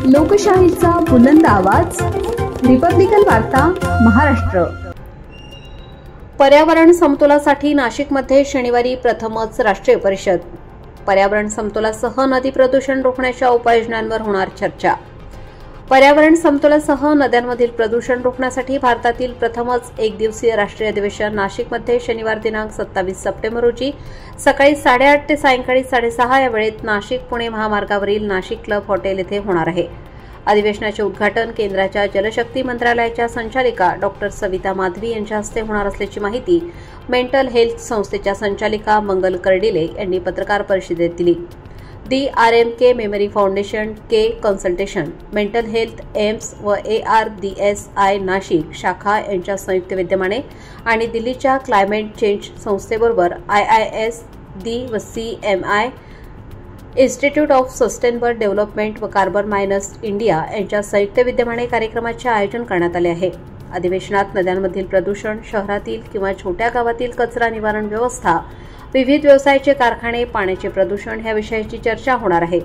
लोकशाहीचा बुलंद आवाज, रिपब्लिकन वार्ता महाराष्ट्र। पर्यावरण समतोलासाठी नाशिकमध्ये शनिवारी प्रथमच राष्ट्रीय परिषद। पर्यावरण समतोलासह नदी प्रदूषण रोखण्याच्या उपाययोजनांवर होणार चर्चा। पर्यावरण समतोलासह नद्यांमधील प्रदूषण रोखण्यासाठी भारतातील प्रथमच एक दिवसीय राष्ट्रीय अधिवेशन नाशिकमध्ये शनिवार दिनांक 27 सप्टेंबर रोजी सकाळी 8:30 ते सायंकाळी 6:30 या वेळेत नाशिक पुणे महामार्गावरील नाशिक क्लब हॉटेल येथे होणार आहे। अधिवेशनाचे उद्घाटन केंद्राच्या जलशक्ती मंत्रालयाच्या संचालिका डॉ. सविता माधवी यांच्या हस्ते होणार असल्याची माहिती मेंटल हेल्थ संस्थेच्या संचालिका मंगल कर्डिले यांनी पत्रकार परिषदेत दिली। DRMK मेमरी फाउंडेशन, के कन्सल्टेशन, मेंटल हेल्थ एम्स व ARDSI नाशिक शाखा यांच्या संयुक्त विद्यमाने आणि दिल्लीच्या क्लायमेट चेंज संस्थेबरोबर IISD व CMI institute of sustainable development व कार्बन मायनस इंडिया यांच्या संयुक्त विद्यमाने कार्यक्रमाचे आयोजन करण्यात आले आहे। अधिवेशनात नद्यांमधील प्रदूषण, शहरातील किंवा छोट्या गावातील कचरा निवारण व्यवस्था, विविध व्यवसायाचे कारखाने, पाण्याचे प्रदूषण या विषयाची चर्चा होणार आहे।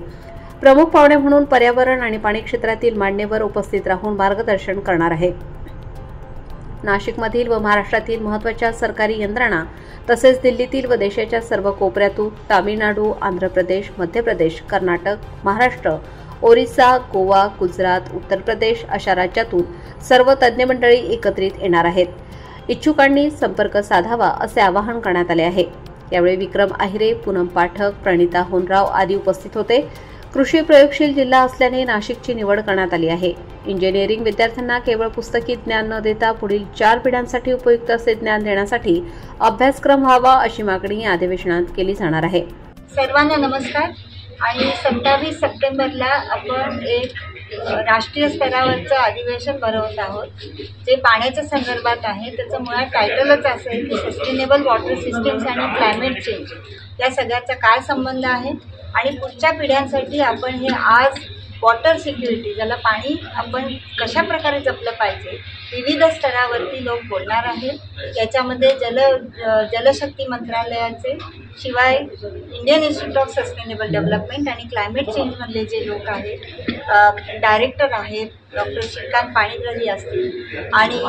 प्रमुख पाहुणे म्हणून पर्यावरण आणि पाणी क्षेत्रातील मान्यवर उपस्थित राहून मार्गदर्शन करणार आहे। नाशिकमधील व महाराष्ट्रातील महत्त्वाच्या सरकारी यंत्रणा तसेच दिल्लीतील व देशाच्या सर्व कोपऱ्यातून तामिळनाडू, आंध्र प्रदेश, मध्य प्रदेश, कर्नाटक, महाराष्ट्र, ओरिसा, गोवा, गुजरात, उत्तर प्रदेश अशा राज्यातून सर्व तज्ज्ञ मंडळी एकत्रित येणार आहेत। इच्छुकांनी संपर्क साधावा असे आवाहन करण्यात आले आहे। यावेळी विक्रम आहिरे, पूनम पाठक, प्रणिता होनराव आदी उपस्थित होते। कृषी प्रयोगशील जिल्हा असल्याने नाशिकची निवड करण्यात आली आहे। इंजिनिअरिंग विद्यार्थ्यांना केवळ पुस्तकी ज्ञान न देता पुढील 4 पिढ्यांसाठी उपयुक्त असे ज्ञान देण्यासाठी अभ्यासक्रम व्हावा अशी मागणी या अधिवेशनात केली जाणार आहे। सर्वांना नमस्कार। आणि 27 सप्टेंबरला आपण एक राष्ट्रीय स्तरावरचं अधिवेशन भरवत आहोत जे पाण्याच्या संदर्भात आहे। त्याचं मुळात टायटलच असेल की सस्टेनेबल वॉटर सिस्टीम्स आणि क्लायमेट चेंज या सगळ्याचा काय संबंध आहे आणि पुढच्या पिढ्यांसाठी आपण हे आज वॉटर सिक्युरिटी, ज्याला पाणी आपण कशा प्रकारे जपलं पाहिजे, विविध स्तरावरती लोक बोलणार आहेत। याच्यामध्ये जलशक्ती मंत्रालयाचे शिवाय Indian institute of sustainable development आणि क्लायमेट चेंजमधले जे लोक आहेत, डायरेक्टर आहेत डॉ. श्रीकांत पाणीग्राही असतील आणि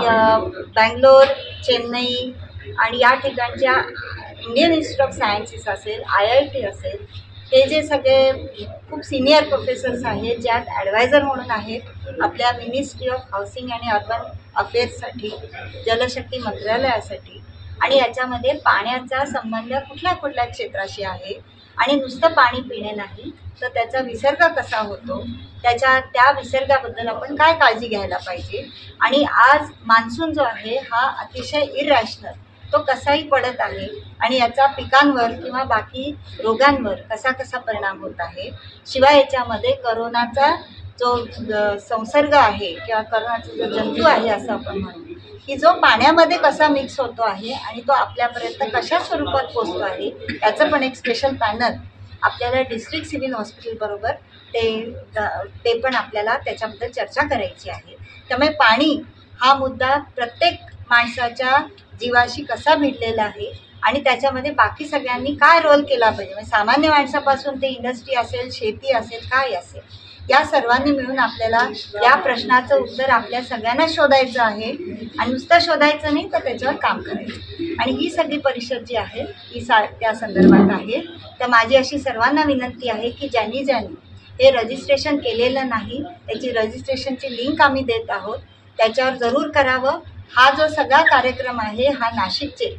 बँगलोर, चेन्नई आणि या ठिकाणच्या इंडियन इन्स्टिट्यूट ऑफ सायन्सेस असेल, IIT असेल, हे जे सगळे खूप सिनियर प्रोफेसर्स आहेत ज्यात ॲडवायझर म्हणून आहेत आपल्या मिनिस्ट्री ऑफ हाऊसिंग आणि अर्बन अफेअर्ससाठी, जलशक्ती मंत्रालयासाठी। आणि याच्यामध्ये पाण्याचा संबंध कुठल्या कुठल्या क्षेत्राशी आहे आणि नुसतं पाणी पिणे नाही तर त्याचा विसर्ग कसा होतो, त्या विसर्गाबद्दल आपण काय काळजी घ्यायला पाहिजे। आणि आज मान्सून जो आहे हा अतिशय इरॅशनल, तो कसाही पडत आहे आणि याचा पिकांवर किंवा बाकी रोगांवर कसा परिणाम होत आहे। शिवाय याच्यामध्ये करोनाचा जो संसर्ग आहे किंवा करोनाचा जो जंतू आहे असं आपण म्हणू की जो पाण्यामध्ये कसा मिक्स होतो आहे आणि तो आपल्यापर्यंत कशा स्वरूपात पोचतो आहे, याचं पण एक स्पेशल पॅनल आपल्याला डिस्ट्रिक्ट सिव्हिल हॉस्पिटल बरोबर ते पण आपल्याला त्याच्याबद्दल चर्चा करायची आहे। त्यामुळे पाणी हा मुद्दा प्रत्येक माणसाच्या जीवाशी कसा भिडलेला आहे आणि त्याच्यामध्ये बाकी सगळ्यांनी काय रोल केला पाहिजे, म्हणजे सामान्य माणसापासून ते इंडस्ट्री असेल, शेती असेल, काय असेल, या सर्वांनी मिळून आपल्याला या प्रश्नाचं उत्तर आपल्या सगळ्यांना शोधायचं आहे आणि नुसतं शोधायचं नाही तर त्याच्यावर काम करायचं। आणि ही सगळी परिषद जी आहे ही त्या संदर्भात आहे। तर माझी अशी सर्वांना विनंती आहे की ज्यांनी हे रजिस्ट्रेशन केलेलं नाही त्याची रजिस्ट्रेशनची लिंक आम्ही देत आहोत, त्याच्यावर जरूर करावं। हा जो सगळा कार्यक्रम आहे हा नाशिकचे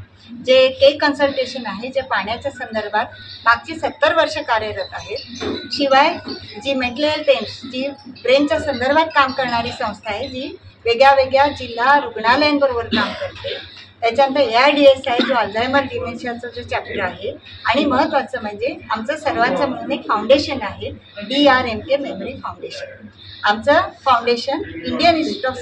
जे के कन्सल्टेशन आहे जे पाण्याच्या संदर्भात मागची 70 वर्ष कार्यरत आहेत, शिवाय जी मेंटल हेल्थ एम्स जी ब्रेनच्या संदर्भात काम करणारी संस्था आहे जी वेगळ्या जिल्हा रुग्णालयांबरोबर काम करते, त्याच्यानंतर ARDSI जो अल्झायमर डिमेन्शियाचा जो चॅप्टर आहे, आणि महत्त्वाचं म्हणजे आमचं सर्वांचं मिळून एक फाउंडेशन आहे DRMK मेमरी फाउंडेशन। आमचं foundation Indian institute of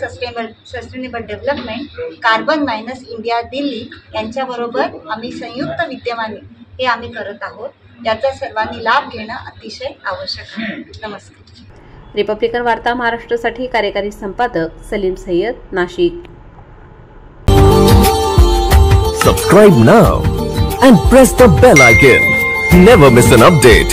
sustainable development, carbon minus India Delhi यांच्याबरोबर आम्ही संयुक्त विद्यमाने हे आम्ही करत आहोत। याचा सर्वांनी लाभ घेणं अतिशय आवश्यक आहे। नमस्कार। रिपब्लिकन वार्ता महाराष्ट्रासाठी कार्यकारी संपादक Salim Syed, Nashik. Subscribe now and press the bell icon. Never miss an update.